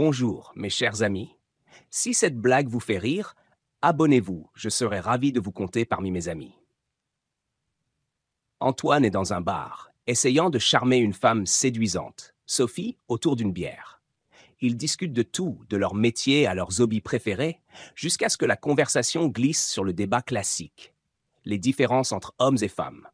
Bonjour, mes chers amis. Si cette blague vous fait rire, abonnez-vous, je serai ravi de vous compter parmi mes amis. Antoine est dans un bar, essayant de charmer une femme séduisante, Sophie, autour d'une bière. Ils discutent de tout, de leur métier à leurs hobbies préférés, jusqu'à ce que la conversation glisse sur le débat classique, les différences entre hommes et femmes.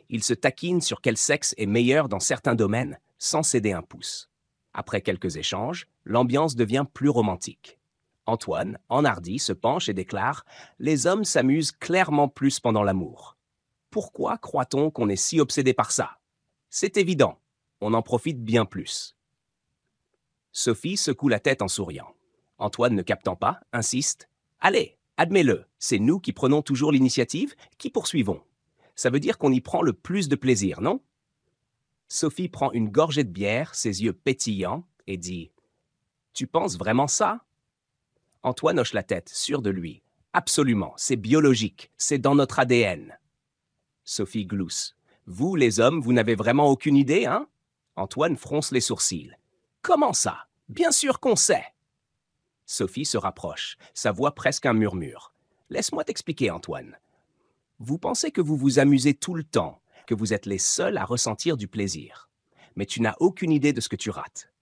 Ils se taquinent sur quel sexe est meilleur dans certains domaines, sans céder un pouce. Après quelques échanges, l'ambiance devient plus romantique. Antoine, enhardi, se penche et déclare « Les hommes s'amusent clairement plus pendant l'amour. Pourquoi croit-on qu'on est si obsédé par ça? C'est évident, on en profite bien plus. » Sophie secoue la tête en souriant. Antoine, ne captant pas, insiste « Allez, admets-le, c'est nous qui prenons toujours l'initiative, qui poursuivons. Ça veut dire qu'on y prend le plus de plaisir, non ?» Sophie prend une gorgée de bière, ses yeux pétillants, et dit « Tu penses vraiment ça ?» Antoine hoche la tête, sûr de lui. « Absolument, c'est biologique, c'est dans notre ADN. » Sophie glousse. « Vous, les hommes, vous n'avez vraiment aucune idée, hein ?» Antoine fronce les sourcils. « Comment ça? Bien sûr qu'on sait !» Sophie se rapproche, sa voix presque un murmure. « Laisse-moi t'expliquer, Antoine. Vous pensez que vous vous amusez tout le temps, que vous êtes les seuls à ressentir du plaisir. Mais tu n'as aucune idée de ce que tu rates.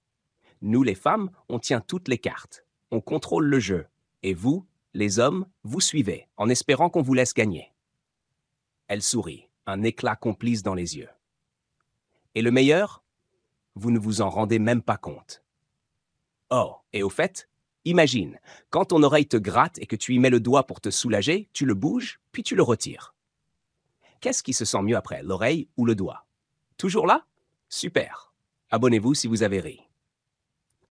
Nous, les femmes, on tient toutes les cartes. On contrôle le jeu. Et vous, les hommes, vous suivez, en espérant qu'on vous laisse gagner. » Elle sourit, un éclat complice dans les yeux. « Et le meilleur? Vous ne vous en rendez même pas compte. Oh, et au fait, imagine, quand ton oreille te gratte et que tu y mets le doigt pour te soulager, tu le bouges, puis tu le retires. Qu'est-ce qui se sent mieux après, l'oreille ou le doigt? Toujours là? Super. Abonnez-vous si vous avez ri.